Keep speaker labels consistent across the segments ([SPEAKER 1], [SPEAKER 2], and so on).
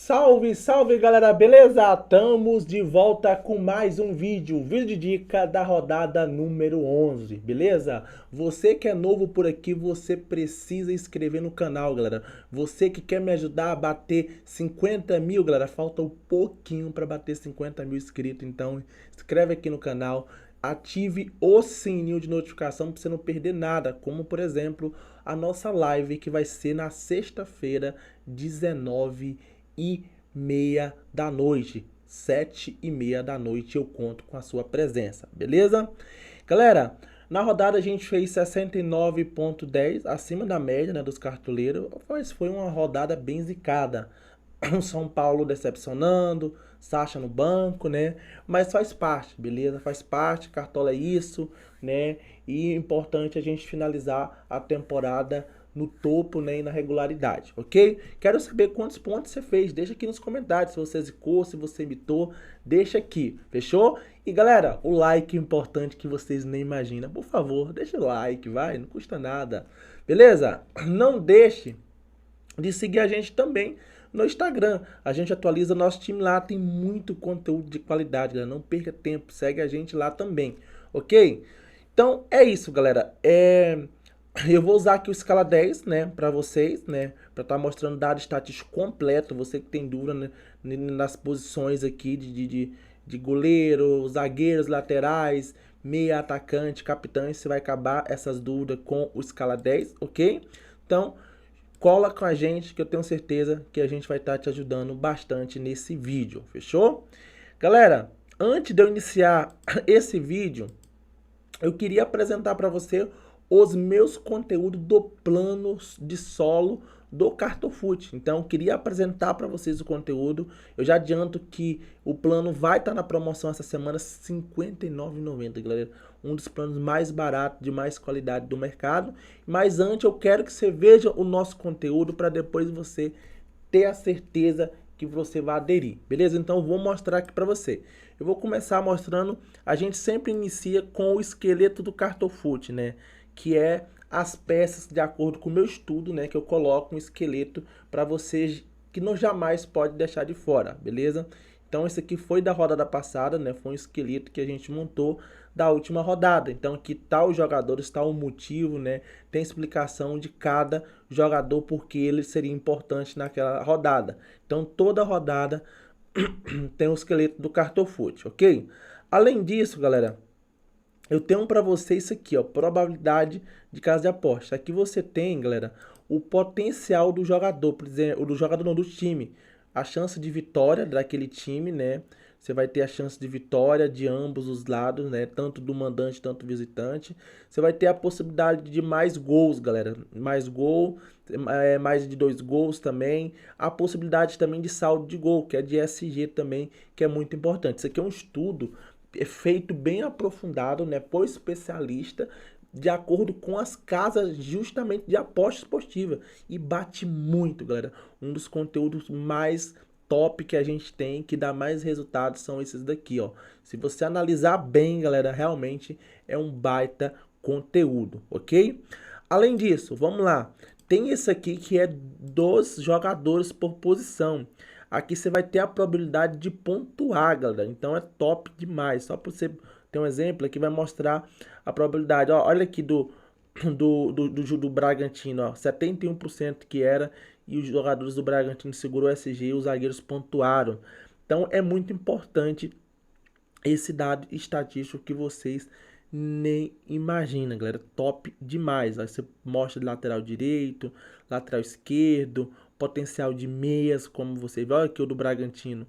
[SPEAKER 1] Salve, salve galera, beleza? Estamos de volta com mais um vídeo de dica da rodada número 11, beleza? Você que é novo por aqui, você precisa inscrever no canal, galera. Você que quer me ajudar a bater 50 mil, galera, falta um pouquinho para bater 50 mil inscritos, então inscreve aqui no canal. Ative o sininho de notificação para você não perder nada, como por exemplo a nossa live que vai ser na sexta-feira, 19h30 da noite, 7h30 da noite eu conto com a sua presença, beleza? Galera, na rodada a gente fez 69,10, acima da média, né, dos cartoleiros, mas foi uma rodada bem zicada. São Paulo decepcionando, Sacha no banco, né? Mas faz parte, beleza? Faz parte, Cartola é isso, né? E é importante a gente finalizar a temporada no topo, né, e na regularidade, ok? Quero saber quantos pontos você fez, deixa aqui nos comentários, se você zicou, se você imitou, deixa aqui, fechou? E galera, o like é importante que vocês nem imaginam, por favor, deixa o like, vai, não custa nada, beleza? Não deixe de seguir a gente também no Instagram. A gente atualiza nosso time lá, tem muito conteúdo de qualidade, galera. Não perca tempo, segue a gente lá também, ok? Então é isso, galera. Eu vou usar aqui o escala 10, né, para vocês, né, para estar mostrando dado estatístico completo. Você que tem dúvida, né, nas posições aqui de goleiro, zagueiros, laterais, meia, atacante, capitães, você vai acabar essas dúvidas com o escala 10, ok? Então cola com a gente que eu tenho certeza que a gente vai estar te ajudando bastante nesse vídeo, fechou? Galera, antes de eu iniciar esse vídeo, eu queria apresentar para você os meus conteúdos do plano de solo do Cartofoot. Então, eu queria apresentar para vocês o conteúdo. Eu já adianto que o plano vai estar na promoção essa semana, R$ 59,90, galera. Um dos planos mais baratos, de mais qualidade do mercado. Mas antes, eu quero que você veja o nosso conteúdo para depois você ter a certeza que você vai aderir, beleza? Então, eu vou mostrar aqui para você. Eu vou começar mostrando, a gente sempre inicia com o esqueleto do Cartofoot, né? Que é as peças de acordo com o meu estudo, né? Que eu coloco um esqueleto para vocês que não jamais pode deixar de fora, beleza? Então esse aqui foi da rodada passada, né? Foi um esqueleto que a gente montou da última rodada. Então aqui tá os jogadores, tá o motivo, né? Tem explicação de cada jogador porque ele seria importante naquela rodada. Então toda rodada tem o esqueleto do Cartofoot, ok? Além disso, galera, eu tenho para você isso aqui, ó, probabilidade de casa de aposta. Aqui você tem, galera, o potencial do jogador, por exemplo, do jogador não, do time. A chance de vitória daquele time, né? Você vai ter a chance de vitória de ambos os lados, né? Tanto do mandante, tanto do visitante. Você vai ter a possibilidade de mais gols, galera. Mais gol, mais de 2 gols também. A possibilidade também de saldo de gol, que é de SG também, que é muito importante. Isso aqui é um estudo feito bem aprofundado, né, por especialista, de acordo com as casas justamente de aposta esportiva. E bate muito, galera. Um dos conteúdos mais top que a gente tem, que dá mais resultados, são esses daqui, ó. Se você analisar bem, galera, realmente é um baita conteúdo, ok? Além disso, vamos lá. Tem esse aqui que é dos jogadores por posição. Aqui você vai ter a probabilidade de pontuar, galera. Então é top demais. Só para você ter um exemplo aqui, vai mostrar a probabilidade. Ó, olha aqui do Bragantino, ó, 71% que era. E os jogadores do Bragantino segurou o SG e os zagueiros pontuaram. Então é muito importante esse dado estatístico que vocês nem imaginam, galera. Top demais. Aí você mostra de lateral direito, lateral esquerdo, potencial de meias, como você vê. Olha aqui o do Bragantino.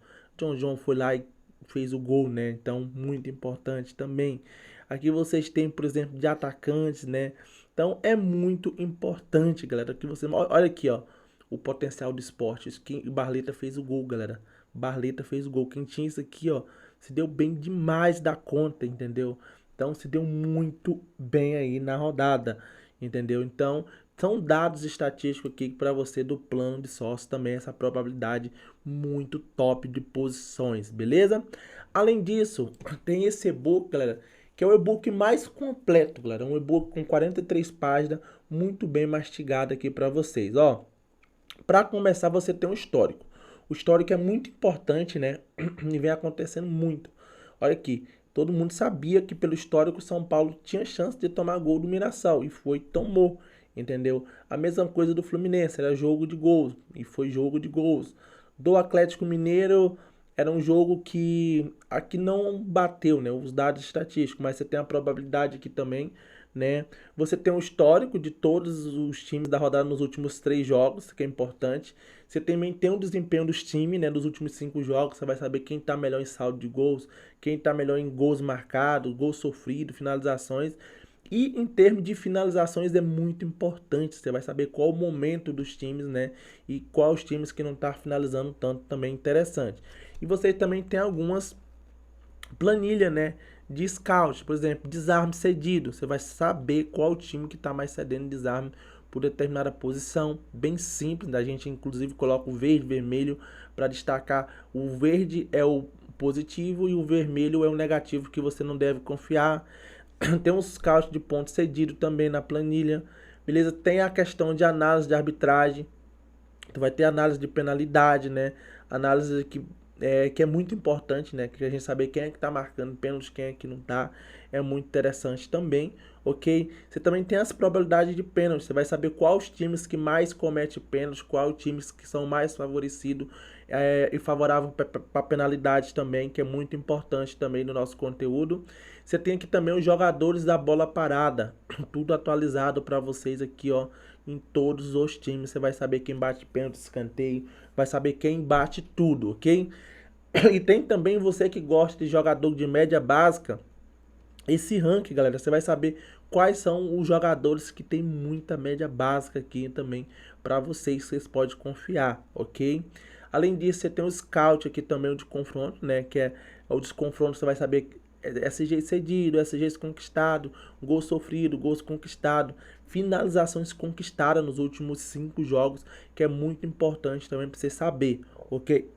[SPEAKER 1] John foi lá e fez o gol, né? Então, muito importante também. Aqui vocês têm, por exemplo, de atacantes, né? Então, é muito importante, galera, que você... Olha aqui, ó, o potencial do esporte. O Barleta fez o gol, galera. Barleta fez o gol. Quem tinha isso aqui, ó, se deu bem demais da conta, entendeu? Então se deu muito bem aí na rodada, entendeu? Então são dados estatísticos aqui para você do plano de sócio também, essa probabilidade muito top de posições, beleza? Além disso, tem esse e-book, galera, que é o e-book mais completo, galera. Um e-book com 43 páginas, muito bem mastigado aqui para vocês, ó. Para começar, você tem um histórico. O histórico é muito importante, né? E vem acontecendo muito. Olha aqui, todo mundo sabia que pelo histórico São Paulo tinha chance de tomar gol do Mirassol e foi, tomou, entendeu? A mesma coisa do Fluminense, era jogo de gols e foi jogo de gols. Do Atlético Mineiro era um jogo que aqui não bateu, né, os dados estatísticos, mas você tem a probabilidade aqui também, né? Você tem um histórico de todos os times da rodada nos últimos 3 jogos, que é importante. Você também tem o desempenho dos times, né, dos últimos 5 jogos. Você vai saber quem está melhor em saldo de gols, quem está melhor em gols marcados, gols sofridos, finalizações. E em termos de finalizações é muito importante. Você vai saber qual o momento dos times, né? E quais os times que não estão finalizando tanto também é interessante. E você também tem algumas planilha, né, de scout, por exemplo, desarme cedido. Você vai saber qual time que está mais cedendo desarme por determinada posição. Bem simples, a gente inclusive coloca o verde, vermelho para destacar. O verde é o positivo e o vermelho é o negativo que você não deve confiar. Tem um scout de ponto cedido também na planilha, beleza? Tem a questão de análise de arbitragem. Tu vai ter análise de penalidade, né? Análise que é muito importante, né? Que a gente saber quem é que tá marcando pênalti, quem é que não tá. É muito interessante também, ok? Você também tem as probabilidades de pênalti. Você vai saber quais os times que mais cometem pênalti, quais os times que são mais favorecidos e favoráveis para penalidade também, que é muito importante também no nosso conteúdo. Você tem aqui também os jogadores da bola parada, tudo atualizado para vocês aqui, ó, em todos os times. Você vai saber quem bate pênalti, escanteio, vai saber quem bate tudo, ok? E tem também você que gosta de jogador de média básica, esse ranking, galera, você vai saber quais são os jogadores que tem muita média básica aqui também para vocês podem confiar, ok? Além disso, você tem o scout aqui também, o de confronto, né? Que é o de confronto, você vai saber SG cedido, SG conquistado, gol sofrido, gols conquistado, finalizações conquistadas nos últimos 5 jogos, que é muito importante também para você saber, ok?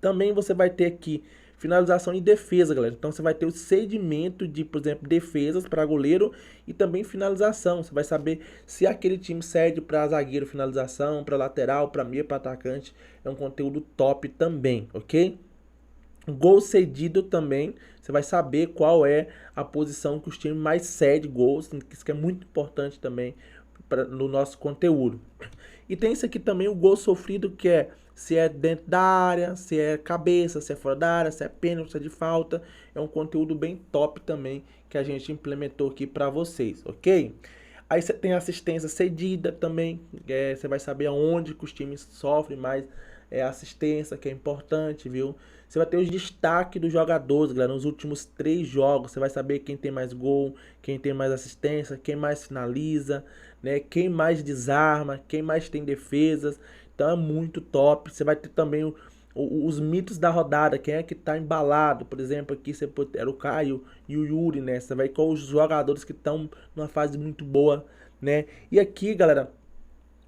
[SPEAKER 1] Também você vai ter aqui finalização e defesa, galera. Então você vai ter o cedimento de, por exemplo, defesas para goleiro e também finalização. Você vai saber se aquele time cede para zagueiro finalização, para lateral, para meia, para atacante. É um conteúdo top também, ok? Gol cedido também, você vai saber qual é a posição que os times mais cedem gols, isso que é muito importante também no nosso conteúdo. E tem isso aqui também, o gol sofrido, que é se é dentro da área, se é cabeça, se é fora da área, se é pênalti, se é de falta. É um conteúdo bem top também que a gente implementou aqui para vocês, ok? Aí você tem assistência cedida também, você vai saber aonde que os times sofrem mais assistência, que é importante, viu? Você vai ter os destaques dos jogadores, galera, nos últimos 3 jogos. Você vai saber quem tem mais gol, quem tem mais assistência, quem mais finaliza, né? Quem mais desarma, quem mais tem defesas. Então é muito top. Você vai ter também os mitos da rodada, quem é que tá embalado. Por exemplo, aqui você pode, era o Caio e o Yuri, né? Você vai com os jogadores que estão numa fase muito boa, né? E aqui, galera,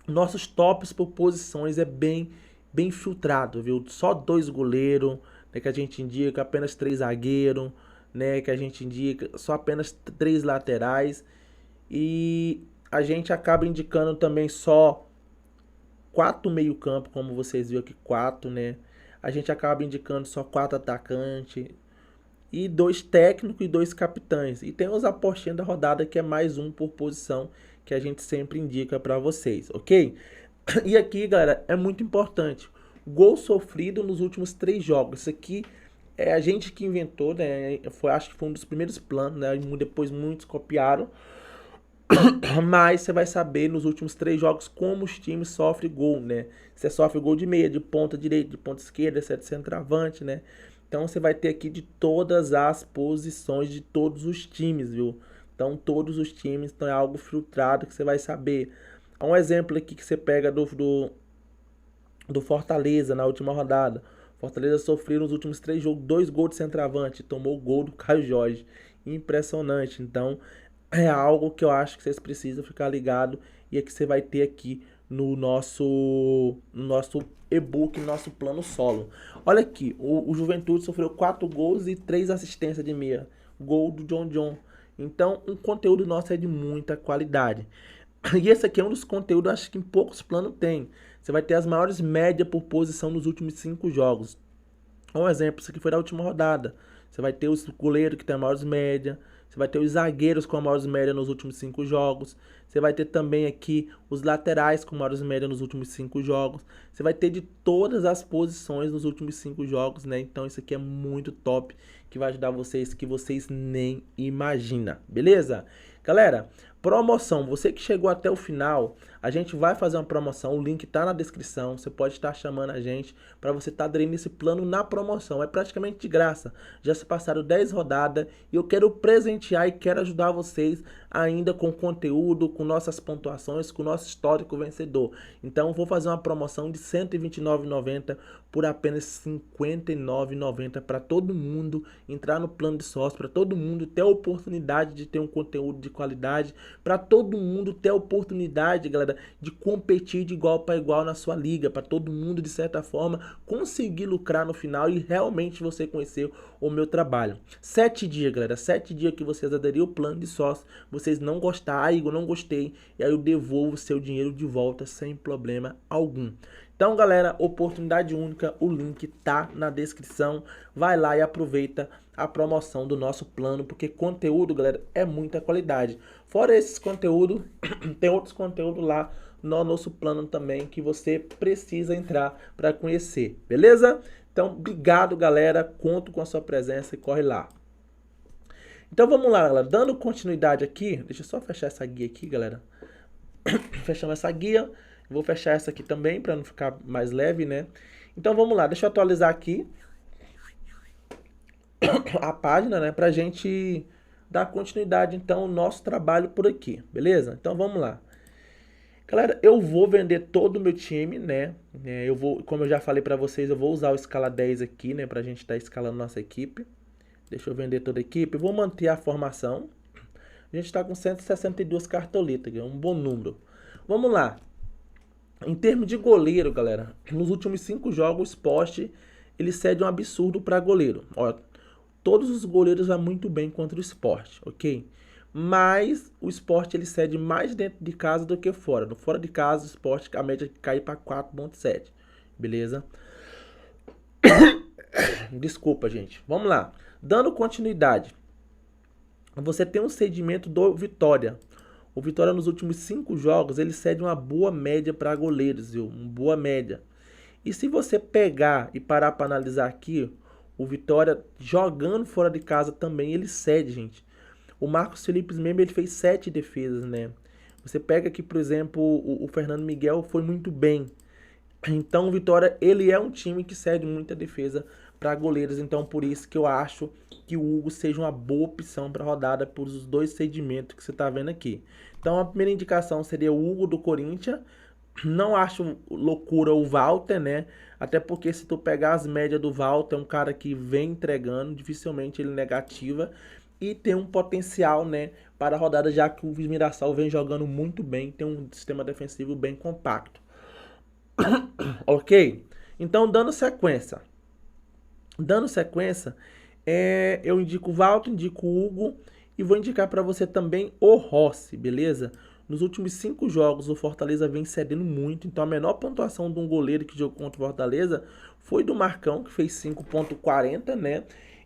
[SPEAKER 1] nossos tops por posições é bem filtrado, viu? Só 2 goleiros, né, que a gente indica, apenas 3 zagueiros, né, que a gente indica, só apenas 3 laterais. E a gente acaba indicando também só 4 meio-campo, como vocês viram aqui, 4, né? A gente acaba indicando só 4 atacantes e 2 técnicos e 2 capitães. E tem os apostinhos da rodada, que é mais um por posição, que a gente sempre indica para vocês, ok? E aqui, galera, é muito importante. Gol sofrido nos últimos 3 jogos. Isso aqui é a gente que inventou, né? Acho que foi um dos primeiros planos, né? Depois muitos copiaram. Mas você vai saber nos últimos 3 jogos como os times sofrem gol, né? Você sofre gol de meia, de ponta direita, de ponta esquerda, você é de centroavante, né? Então você vai ter aqui de todas as posições de todos os times, viu? Então todos os times, então é algo filtrado que você vai saber. Um exemplo aqui que você pega do Fortaleza na última rodada. Fortaleza sofreu nos últimos 3 jogos 2 gols de centroavante, tomou o gol do Caio Jorge. Impressionante. Então é algo que eu acho que vocês precisam ficar ligado e é que você vai ter aqui no nosso e-book, nosso plano solo. Olha aqui, o Juventude sofreu 4 gols e 3 assistências de meia. Gol do John. Então, o conteúdo nosso é de muita qualidade. E esse aqui é um dos conteúdos, acho que em poucos planos tem. você vai ter as maiores médias por posição nos últimos 5 jogos. Um exemplo, isso aqui foi da última rodada. Você vai ter os goleiros que tem a maiores média. Você vai ter os zagueiros com a maiores média nos últimos 5 jogos. Você vai ter também aqui os laterais com maiores média nos últimos 5 jogos. Você vai ter de todas as posições nos últimos 5 jogos, né? Então isso aqui é muito top, que vai ajudar vocês que vocês nem imaginam, beleza? Galera, promoção, você que chegou até o final, a gente vai fazer uma promoção, o link tá na descrição, você pode estar chamando a gente para você estar aderindo esse plano na promoção, é praticamente de graça, já se passaram 10 rodadas e eu quero presentear e quero ajudar vocês ainda com conteúdo, com nossas pontuações, com o nosso histórico vencedor. Então vou fazer uma promoção de R$ 129,90 por apenas R$ 59,90 para todo mundo entrar no plano de sócio, para todo mundo ter a oportunidade de ter um conteúdo de qualidade, para todo mundo ter a oportunidade, galera, de competir de igual para igual na sua liga, para todo mundo, de certa forma, conseguir lucrar no final e realmente você conhecer o meu trabalho. 7 dias, galera, 7 dias que vocês aderiram ao plano de sócio, vocês não gostaram, Igor, não gostei, e aí eu devolvo o seu dinheiro de volta sem problema algum. Então, galera, oportunidade única, o link tá na descrição. Vai lá e aproveita a promoção do nosso plano, porque conteúdo, galera, é muita qualidade. Fora esses conteúdos, tem outros conteúdos lá no nosso plano também que você precisa entrar para conhecer, beleza? Então, obrigado, galera. Conto com a sua presença e corre lá. Então, vamos lá, galera. Dando continuidade aqui, deixa eu só fechar essa guia aqui, galera. Fechamos essa guia. Vou fechar essa aqui também para não ficar mais leve, né? Então vamos lá, deixa eu atualizar aqui a página, né? Pra gente dar continuidade então ao nosso trabalho por aqui, beleza? Então vamos lá. Galera, eu vou vender todo o meu time, né? Eu vou, como eu já falei pra vocês, eu vou usar o escala 10 aqui, né? Pra gente estar escalando nossa equipe. Deixa eu vender toda a equipe. Vou manter a formação. A gente tá com 162 cartolitas, que é um bom número. Vamos lá. Em termos de goleiro, galera, nos últimos 5 jogos, o Sport, ele cede um absurdo para goleiro. Ó, todos os goleiros vão muito bem contra o Sport, ok? Mas o Sport, ele cede mais dentro de casa do que fora. No fora de casa, o Sport, a média cai para 4,7, beleza? Desculpa, gente. Vamos lá. Dando continuidade. Você tem um cedimento do Vitória. O Vitória nos últimos 5 jogos, ele cede uma boa média para goleiros, viu? Uma boa média. E se você pegar e parar para analisar aqui, o Vitória jogando fora de casa também, ele cede, gente. O Marcos Felipe mesmo, ele fez 7 defesas, né? Você pega aqui, por exemplo, o Fernando Miguel foi muito bem. Então o Vitória, ele é um time que cede muita defesa para goleiros, então por isso que eu acho que o Hugo seja uma boa opção para a rodada por os dois cedimentos que você está vendo aqui. Então a primeira indicação seria o Hugo do Corinthians. Não acho loucura o Walter, né? Até porque se tu pegar as médias do Walter, é um cara que vem entregando, dificilmente ele negativa e tem um potencial, né, para a rodada, já que o Mirassol vem jogando muito bem, tem um sistema defensivo bem compacto. Ok? Então, dando sequência, eu indico o Walter, indico o Hugo e vou indicar para você também o Rossi, beleza? Nos últimos 5 jogos o Fortaleza vem cedendo muito, então a menor pontuação de um goleiro que jogou contra o Fortaleza foi do Marcão, que fez 5,40, né?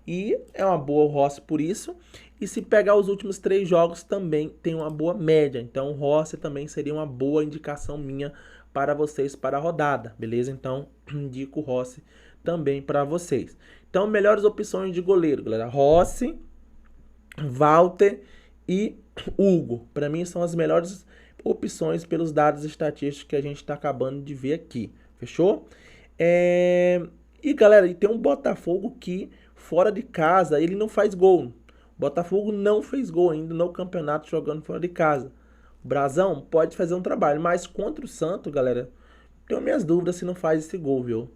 [SPEAKER 1] E é uma boa o Rossi por isso. E se pegar os últimos 3 jogos também tem uma boa média, então o Rossi também seria uma boa indicação minha para vocês para a rodada, beleza? Então indico o Rossi também para vocês. Então, melhores opções de goleiro, galera. Rossi, Walter e Hugo. Para mim, são as melhores opções pelos dados estatísticos que a gente está acabando de ver aqui. Fechou? E, galera, tem um Botafogo que, fora de casa, ele não faz gol. O Botafogo não fez gol ainda no campeonato jogando fora de casa. O Brasão pode fazer um trabalho, mas contra o Santos, galera, tenho minhas dúvidas se não faz esse gol, viu?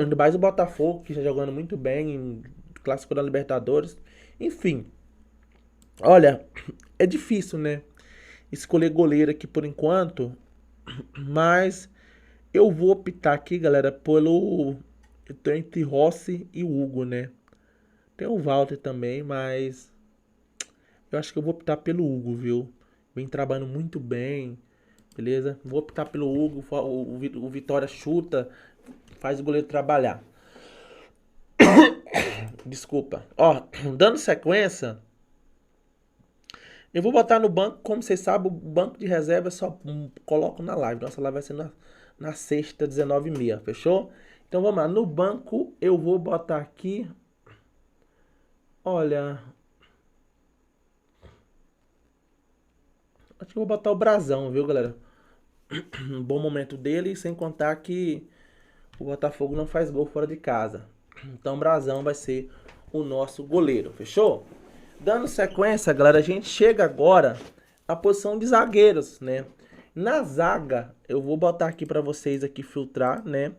[SPEAKER 1] Ainda mais o Botafogo, que está jogando muito bem em Clássico da Libertadores. Enfim, olha, é difícil, né? Escolher goleiro aqui por enquanto, mas eu vou optar aqui, galera, pelo... Eu tô entre Rossi e Hugo, né? Tem o Walter também, mas eu acho que eu vou optar pelo Hugo, viu? Vem trabalhando muito bem. beleza? Vou optar pelo Hugo, o Vitória chuta, faz o goleiro trabalhar. Desculpa. Ó, dando sequência, eu vou botar no banco, como vocês sabem, o banco de reserva eu só coloco na live. Nossa live vai ser na sexta, 19h30, fechou? Então vamos lá, no banco eu vou botar aqui, olha, acho que eu vou botar o Brasão, viu, galera? Um bom momento dele, sem contar que o Botafogo não faz gol fora de casa. Então o Brasão vai ser o nosso goleiro, fechou? Dando sequência, galera, a gente chega agora à posição de zagueiros, né? Na zaga, eu vou botar aqui para vocês aqui filtrar, né?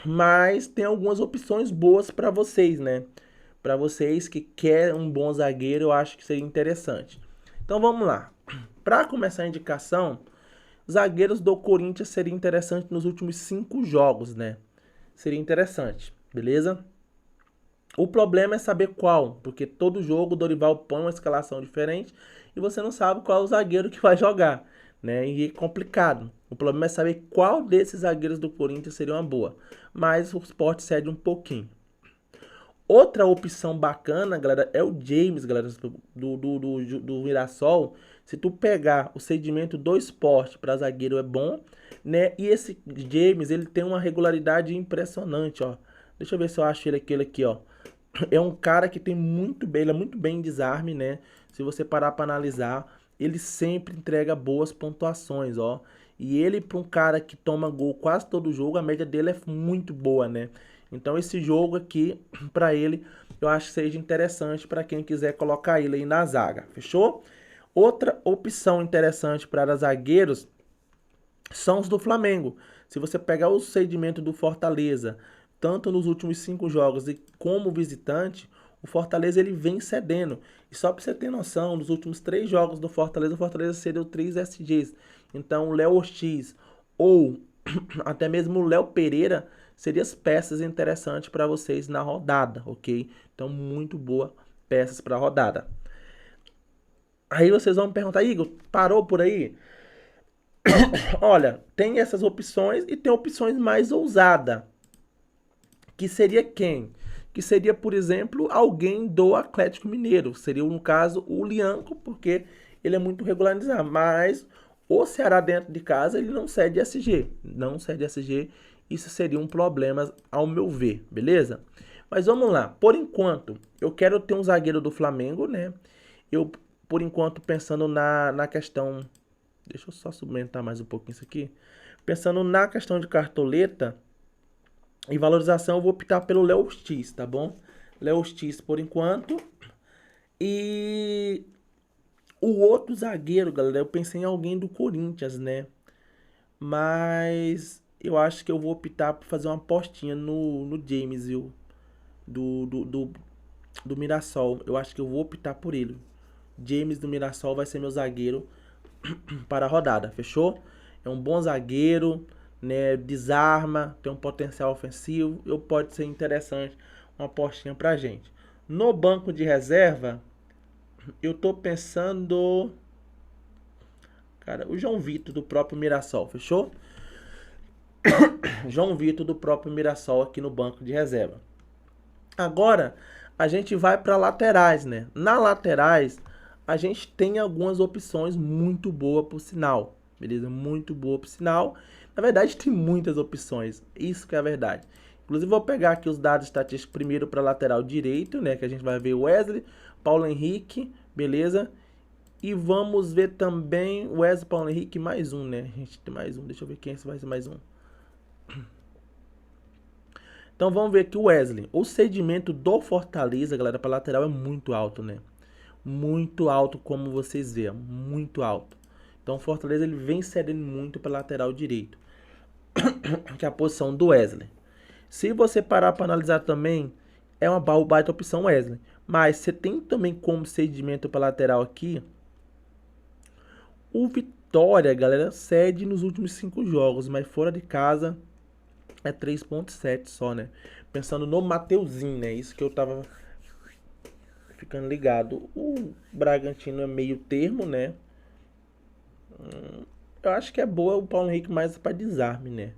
[SPEAKER 1] Mas tem algumas opções boas para vocês, né? Para vocês que querem um bom zagueiro, eu acho que seria interessante. Então vamos lá. Para começar a indicação, zagueiros do Corinthians seria interessante nos últimos 5 jogos, né? Seria interessante, beleza? O problema é saber qual, porque todo jogo o Dorival põe uma escalação diferente e você não sabe qual é o zagueiro que vai jogar, né? E é complicado. O problema é saber qual desses zagueiros do Corinthians seria uma boa. Mas o Sport cede um pouquinho. Outra opção bacana, galera, é o James, galera, do Mirassol. Se tu pegar o cedimento do Sport para zagueiro é bom, né? E esse James, ele tem uma regularidade impressionante, ó. Deixa eu ver se eu acho ele aqui, ó. É um cara que tem muito bem, ele é muito bem em desarme, né? Se você parar para analisar, ele sempre entrega boas pontuações, ó. E ele, para um cara que toma gol quase todo jogo, a média dele é muito boa, né? Então esse jogo aqui, para ele, eu acho que seja interessante para quem quiser colocar ele aí na zaga, fechou? Outra opção interessante para zagueiros são os do Flamengo. Se você pegar o cedimento do Fortaleza, tanto nos últimos 5 jogos e como visitante, o Fortaleza ele vem cedendo. E só para você ter noção, nos últimos 3 jogos do Fortaleza, o Fortaleza cedeu 3 SGs. Então o Léo Ortiz ou até mesmo o Léo Pereira seriam as peças interessantes para vocês na rodada, ok? Então muito boa peças para a rodada. Aí vocês vão me perguntar, Igor, parou por aí? Olha, tem essas opções e tem opções mais ousadas. Que seria quem? Que seria, por exemplo, alguém do Atlético Mineiro. Seria, no caso, o Lianco, porque ele é muito regularizado. Mas o Ceará dentro de casa, ele não cede SG. Não cede SG. Isso seria um problema, ao meu ver, beleza? Mas vamos lá. Por enquanto, eu quero ter um zagueiro do Flamengo, né? Eu, por enquanto, pensando na questão... Deixa eu só aumentar mais um pouquinho isso aqui. Pensando na questão de cartoleta e valorização, eu vou optar pelo Léo Ortiz, tá bom? Léo Ortiz por enquanto. E o outro zagueiro, galera, eu pensei em alguém do Corinthians, né? Mas eu acho que eu vou optar por fazer uma apostinha no James, viu? Do Mirassol. Eu acho que eu vou optar por ele. James do Mirassol vai ser meu zagueiro para a rodada, fechou? É um bom zagueiro, né? Desarma, tem um potencial ofensivo, pode ser interessante uma apostinha pra gente. No banco de reserva, eu tô pensando, cara, o João Vitor do próprio Mirassol, fechou? João Vitor do próprio Mirassol aqui no banco de reserva. Agora a gente vai para laterais, né? Na laterais a gente tem algumas opções muito boas por sinal, beleza? Muito boa por sinal. Na verdade tem muitas opções, isso que é a verdade. Inclusive vou pegar aqui os dados estatísticos primeiro para lateral direito, né? Que a gente vai ver Wesley, Paulo Henrique, beleza? E vamos ver também Wesley, Paulo Henrique, mais um, né? A gente tem mais um, deixa eu ver quem vai ser mais um. Então vamos ver aqui o Wesley. O cedimento do Fortaleza, galera, para lateral é muito alto, né? Muito alto, como vocês veem, muito alto. Então o Fortaleza ele vem cedendo muito para lateral direito, que é a posição do Wesley. Se você parar para analisar também, é uma baita opção Wesley. Mas você tem também como cedimento para lateral aqui o Vitória, galera, cede nos últimos 5 jogos, mas fora de casa é 3.7 só, né? Pensando no Mateuzinho, né? Isso que eu tava ficando ligado. O Bragantino é meio termo, né? eu acho que é boa o Paulo Henrique mais para desarme, né?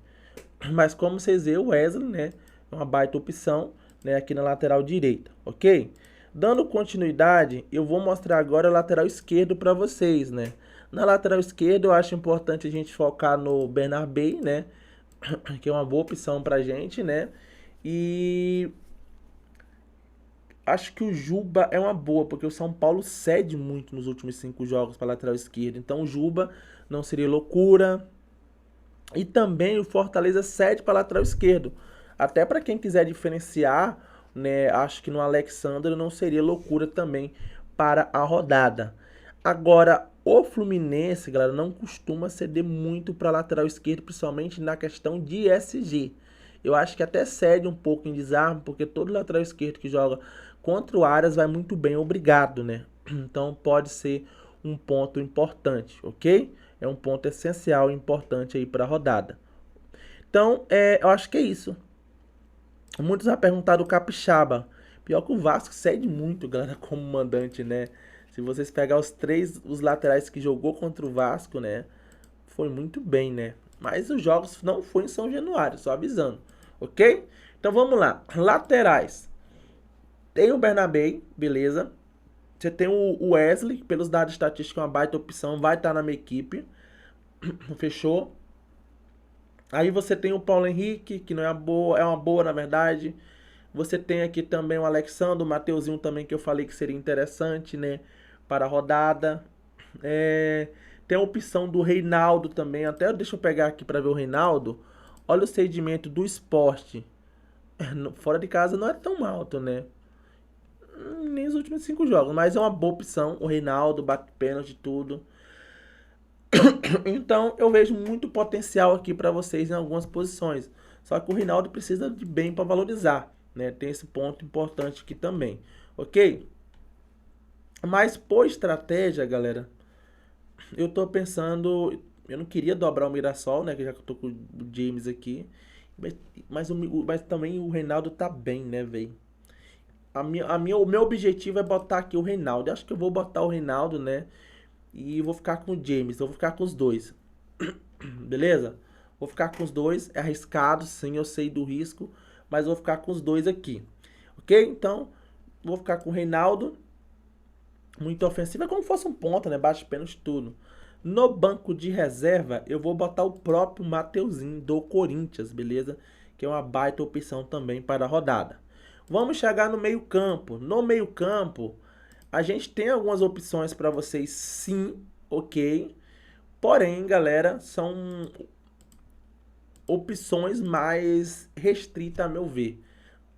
[SPEAKER 1] Mas como vocês veem, o Wesley, né, é uma baita opção, né, aqui na lateral direita, ok? Dando continuidade, eu vou mostrar agora a lateral esquerdo para vocês, né? Na lateral esquerda, eu acho importante a gente focar no Bernabé, né, que é uma boa opção pra gente, né? E acho que o Juba é uma boa, porque o São Paulo cede muito nos últimos 5 jogos para lateral esquerda. Então o Juba não seria loucura. E também o Fortaleza cede para lateral esquerdo. Até para quem quiser diferenciar, né, acho que no Alexandre não seria loucura também para a rodada. Agora, o Fluminense, galera, não costuma ceder muito para lateral esquerdo, principalmente na questão de SG. Eu acho que até cede um pouco em desarme, porque todo lateral esquerdo que joga contra o Arias vai muito bem, obrigado, né? Então pode ser um ponto importante, ok? É um ponto essencial e importante aí para a rodada. Então, eu acho que é isso. Muitos vão perguntar do Capixaba. Pior que o Vasco cede muito, galera, como mandante, né? Se vocês pegar os laterais que jogou contra o Vasco, né? Foi muito bem, né? Mas os jogos não foi em São Januário, só avisando, ok? Então vamos lá. Laterais. Tem o Bernabé, beleza. Você tem o Wesley, que pelos dados estatísticos é uma baita opção, vai estar na minha equipe. Fechou? Aí você tem o Paulo Henrique, que não é uma boa na verdade. Você tem aqui também o Alexandre, o Mateuzinho também, que eu falei que seria interessante, né? Para a rodada. Tem a opção do Reinaldo também. Até deixa eu pegar aqui para ver o Reinaldo. Olha o cedimento do Sport. Fora de casa não é tão alto, né? Nem os últimos 5 jogos, mas é uma boa opção. O Reinaldo bate pênalti e tudo. Então eu vejo muito potencial aqui para vocês em algumas posições. Só que o Reinaldo precisa de bem para valorizar, né? Tem esse ponto importante aqui também, ok? Mas por estratégia, galera, eu tô pensando, eu não queria dobrar o Mirassol, né? Que já que eu tô com o James aqui, mas também o Reinaldo tá bem, né, velho? O meu objetivo é botar aqui o Reinaldo. Eu acho que eu vou botar o Reinaldo, né? E vou ficar com o James. Eu vou ficar com os dois. Beleza? Vou ficar com os dois. É arriscado, sim, eu sei do risco. Mas vou ficar com os dois aqui. Ok? Então, vou ficar com o Reinaldo. Muito ofensivo. É como se fosse um ponta, né? Bate pênalti tudo. No banco de reserva, eu vou botar o próprio Mateuzinho do Corinthians, beleza? Que é uma baita opção também para a rodada. Vamos chegar no meio campo. No meio campo, a gente tem algumas opções para vocês, sim, ok? Porém, galera, são opções mais restritas a meu ver.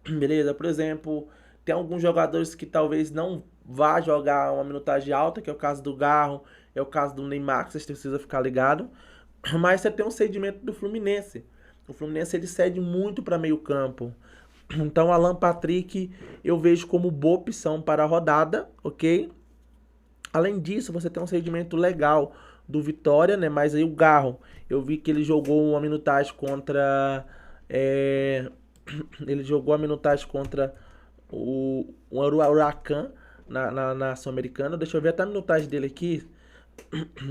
[SPEAKER 1] Beleza? Por exemplo, tem alguns jogadores que talvez não vá jogar uma minutagem alta, que é o caso do Garro, é o caso do Neymar, que vocês precisam ficar ligado. Mas você tem um cedimento do Fluminense. O Fluminense ele cede muito para meio campo. Então, Alan Patrick eu vejo como boa opção para a rodada, ok? Além disso, você tem um cedimento legal do Vitória, né? Mas aí o Garro, eu vi que ele jogou uma minutagem contra. Ele jogou a minutagem contra o Huracan na Sul-Americana. Deixa eu ver até a minutagem dele aqui,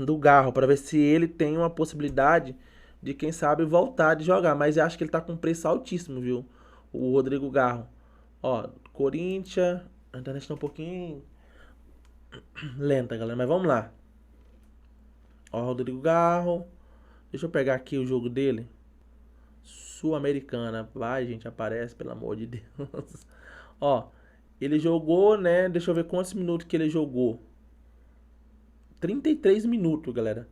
[SPEAKER 1] do Garro, para ver se ele tem uma possibilidade de, quem sabe, voltar de jogar. Mas eu acho que ele tá com um preço altíssimo, viu? O Rodrigo Garro. Ó, Corinthians. A internet tá um pouquinho lenta, galera, mas vamos lá. Ó, Rodrigo Garro. Deixa eu pegar aqui o jogo dele. Sul-Americana. Vai, gente, aparece, pelo amor de Deus. Ó, ele jogou, né? Deixa eu ver quantos minutos que ele jogou. 33 minutos, galera.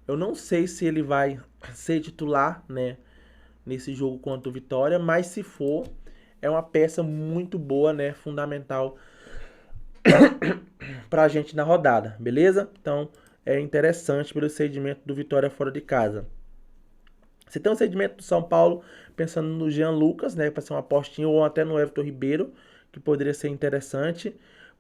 [SPEAKER 1] Eu não sei se ele vai ser titular, né? Nesse jogo contra o Vitória, mas se for, é uma peça muito boa, né? Fundamental pra gente na rodada, beleza? Então, é interessante pelo cedimento do Vitória fora de casa. Você tem um cedimento do São Paulo, pensando no Jean Lucas, né? Para ser uma apostinha, ou até no Everton Ribeiro, que poderia ser interessante.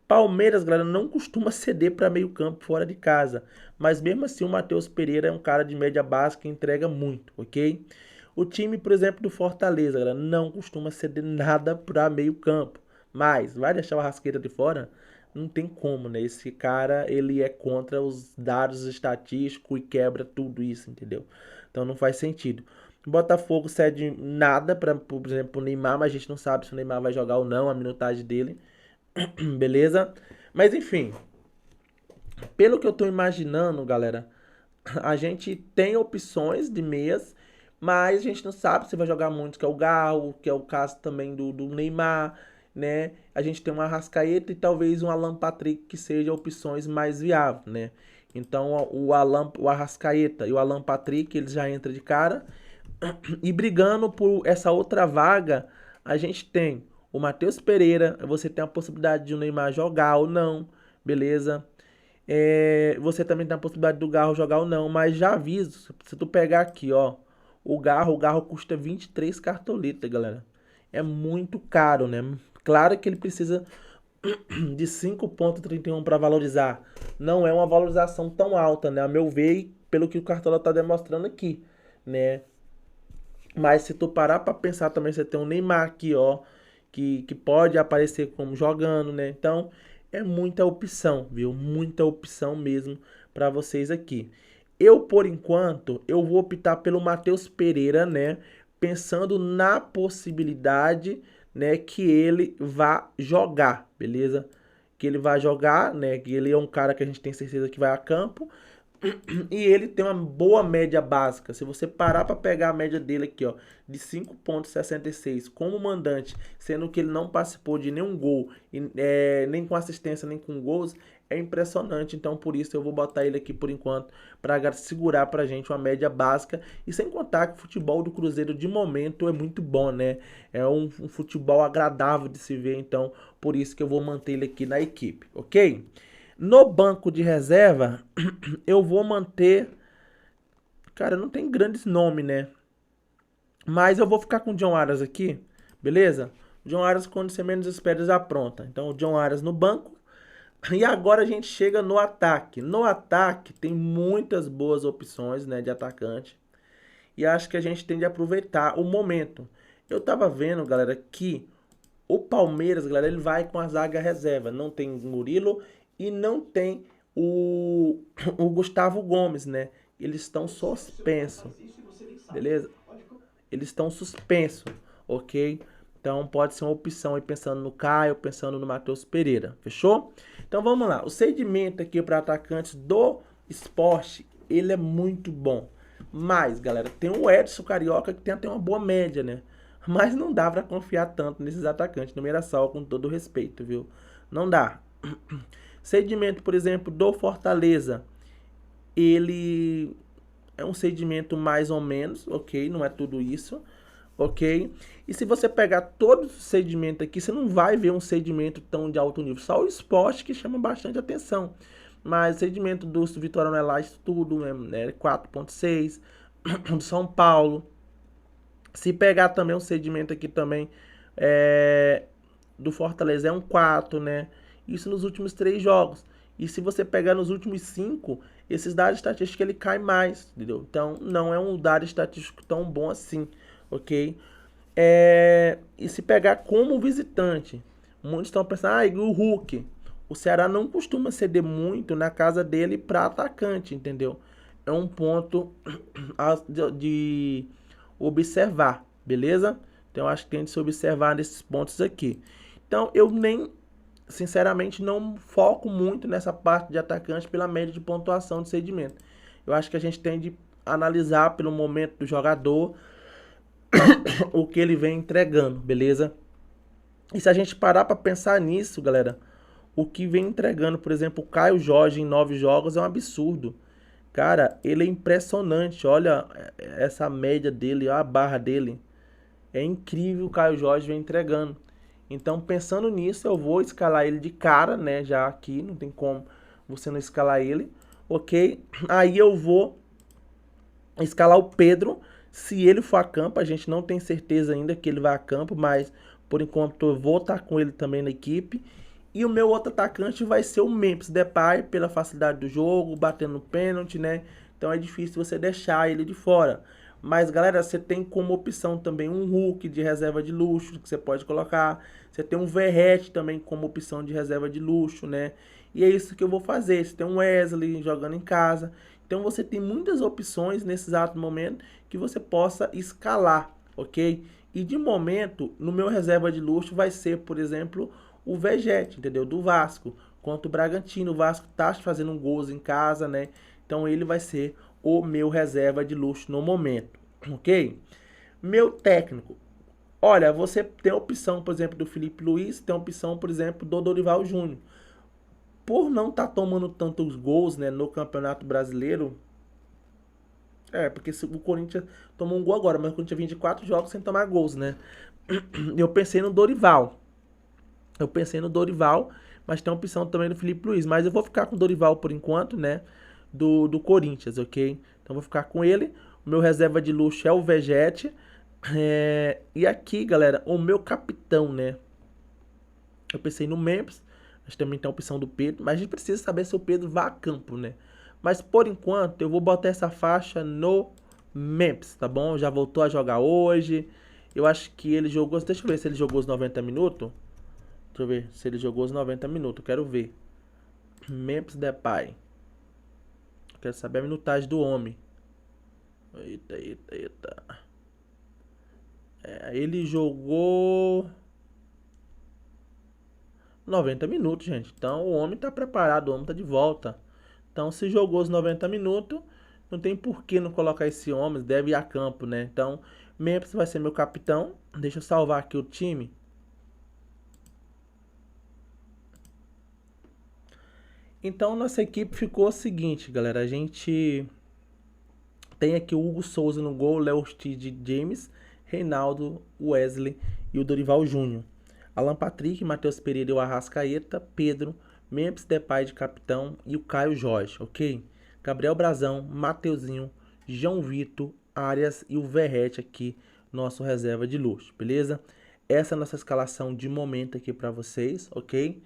[SPEAKER 1] Palmeiras, galera, não costuma ceder para meio campo fora de casa. Mas mesmo assim, o Matheus Pereira é um cara de média básica que entrega muito, ok? O time, por exemplo, do Fortaleza, galera, não costuma ceder nada para meio campo. Mas vai deixar o Arrascaeta de fora? Não tem como, né? Esse cara, ele é contra os dados estatísticos e quebra tudo isso, entendeu? Então não faz sentido. O Botafogo cede nada para, por exemplo, o Neymar, mas a gente não sabe se o Neymar vai jogar ou não, a minutagem dele, beleza? Mas enfim, pelo que eu tô imaginando, galera, a gente tem opções de meias, mas a gente não sabe se vai jogar muito, que é o Galo, que é o caso também do Neymar, né? A gente tem um Arrascaeta e talvez um Alan Patrick que sejam opções mais viáveis, né? Então o Arrascaeta e o Alan Patrick, eles já entram de cara. E brigando por essa outra vaga, a gente tem o Matheus Pereira, você tem a possibilidade de o Neymar jogar ou não, beleza? Você também tem a possibilidade do Garro jogar ou não, mas já aviso, se tu pegar aqui, ó, o Garro custa 23 cartoletas, galera. É muito caro, né? Claro que ele precisa de 5,31 para valorizar. Não é uma valorização tão alta, né? A meu ver, e pelo que o Cartola tá demonstrando aqui, né? Mas se tu parar pra pensar também, você tem o Neymar aqui, ó, que pode aparecer como jogando, né? Então, é muita opção, viu? Muita opção mesmo pra vocês aqui. Eu, por enquanto, eu vou optar pelo Matheus Pereira, né? Pensando na possibilidade, né, que ele vá jogar, beleza? Que ele vai jogar, né? Que ele é um cara que a gente tem certeza que vai a campo. E ele tem uma boa média básica. Se você parar para pegar a média dele aqui, ó, de 5,66 como mandante, sendo que ele não participou de nenhum gol, nem com assistência, nem com gols, é impressionante. Então, por isso, eu vou botar ele aqui por enquanto para segurar para a gente uma média básica. E sem contar que o futebol do Cruzeiro, de momento, é muito bom, né? É um futebol agradável de se ver. Então, por isso que eu vou manter ele aqui na equipe, ok? No banco de reserva, eu vou manter. Cara, não tem grandes nomes, né? Mas eu vou ficar com o John Aras aqui, beleza? O John Aras, quando você menos espera, já pronta. Então, o John Aras no banco. E agora a gente chega no ataque. No ataque, tem muitas boas opções, né, de atacante. E acho que a gente tem de aproveitar o momento. Eu tava vendo, galera, que o Palmeiras, galera, ele vai com a zaga reserva. Não tem Murilo e não tem o Gustavo Gomes, né? Eles estão suspensos, beleza? Eles estão suspensos, ok? Então pode ser uma opção aí pensando no Caio, pensando no Matheus Pereira, fechou? Então vamos lá. O segmento aqui para atacantes do Sport, ele é muito bom. Mas, galera, tem o Edson Carioca que tem até uma boa média, né? Mas não dá para confiar tanto nesses atacantes no Mirassol, com todo respeito, viu? Não dá. Segmento, por exemplo, do Fortaleza, ele é um segmento mais ou menos, ok? Não é tudo isso, ok? E se você pegar todos os segmentos aqui, você não vai ver um segmento tão de alto nível. Só o Sport que chama bastante atenção. Mas o segmento do Vitória não é lá isso tudo, né? 4,6. Do São Paulo. Se pegar também um segmento aqui também do Fortaleza é um 4, né? Isso nos últimos 3 jogos. E se você pegar nos últimos 5, esses dados estatísticos ele cai mais, entendeu? Então não é um dado estatístico tão bom assim, ok? E se pegar como visitante, muitos estão pensando, o Hulk. O Ceará não costuma ceder muito na casa dele para atacante, entendeu? É um ponto de observar, beleza? Então acho que tem de se observar nesses pontos aqui. Então eu nem, sinceramente, não foco muito nessa parte de atacante pela média de pontuação de segmento. Eu acho que a gente tem de analisar pelo momento do jogador o que ele vem entregando, beleza? E se a gente parar para pensar nisso, galera, o que vem entregando, por exemplo, o Caio Jorge em 9 jogos é um absurdo. Cara, ele é impressionante. Olha essa média dele, olha a barra dele. É incrível o Caio Jorge vem entregando. Então, pensando nisso, eu vou escalar ele de cara, né? Já aqui, não tem como você não escalar ele, ok? Aí eu vou escalar o Pedro, se ele for a campo. A gente não tem certeza ainda que ele vai a campo, mas por enquanto eu vou estar com ele também na equipe. E o meu outro atacante vai ser o Memphis Depay, pela facilidade do jogo, batendo no pênalti, né? Então é difícil você deixar ele de fora. Mas, galera, você tem como opção também um Hulk de reserva de luxo que você pode colocar. Você tem um Verratti também como opção de reserva de luxo, né? E é isso que eu vou fazer. Você tem um Wesley jogando em casa. Então você tem muitas opções nesse exato momento que você possa escalar, ok? E de momento, no meu reserva de luxo vai ser, por exemplo, o Vegetti, entendeu? Do Vasco, contra o Bragantino. O Vasco tá fazendo um gols em casa, né? Então ele vai ser o meu reserva de luxo no momento, ok? Meu técnico. Olha, você tem a opção, por exemplo, do Felipe Luiz, tem a opção, por exemplo, do Dorival Júnior. Por não estar tomando tantos gols, né, no Campeonato Brasileiro, porque o Corinthians tomou um gol agora, mas o Corinthians vinha de 4 jogos sem tomar gols, né? Eu pensei no Dorival. Mas tem a opção também do Felipe Luiz. Mas eu vou ficar com o Dorival por enquanto, né? Do Corinthians, ok? Então vou ficar com ele. O meu reserva de luxo é o Vegetti. E aqui, galera, o meu capitão, né? Eu pensei no Memphis. Mas também tem a opção do Pedro. Mas a gente precisa saber se o Pedro vai a campo, né? Mas por enquanto eu vou botar essa faixa no Memphis, tá bom? Já voltou a jogar hoje. Eu acho que ele jogou. Deixa eu ver se ele jogou os 90 minutos. Deixa eu ver se ele jogou os 90 minutos. Quero ver. Memphis Depay. Quero saber a minutagem do homem. Eita. Ele jogou 90 minutos, gente. Então o homem tá preparado, o homem tá de volta. Então se jogou os 90 minutos, não tem por que não colocar esse homem, deve ir a campo, né? Então Memphis vai ser meu capitão. Deixa eu salvar aqui o time. Então nossa equipe ficou o seguinte, galera. A gente tem aqui o Hugo Souza no gol, Léo Ortiz, James, Reinaldo, Wesley e o Dorival Júnior. Alan Patrick, Matheus Pereira e o Arrascaeta, Pedro, Memphis Depay de capitão e o Caio Jorge, ok? Gabriel Brazão, Mateuzinho, João Vitor, Arias e o Verratti aqui, nosso reserva de luxo, beleza? Essa é a nossa escalação de momento aqui para vocês, ok?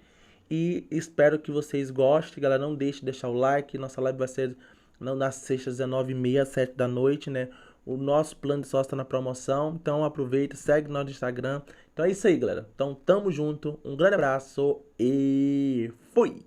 [SPEAKER 1] E espero que vocês gostem, galera. Não deixe de deixar o like. Nossa live vai ser nas sextas, 19h30, 7 da noite, né? O nosso plano de sócio tá na promoção. Então aproveita, segue nós no Instagram. Então é isso aí, galera. Então tamo junto. Um grande abraço e fui!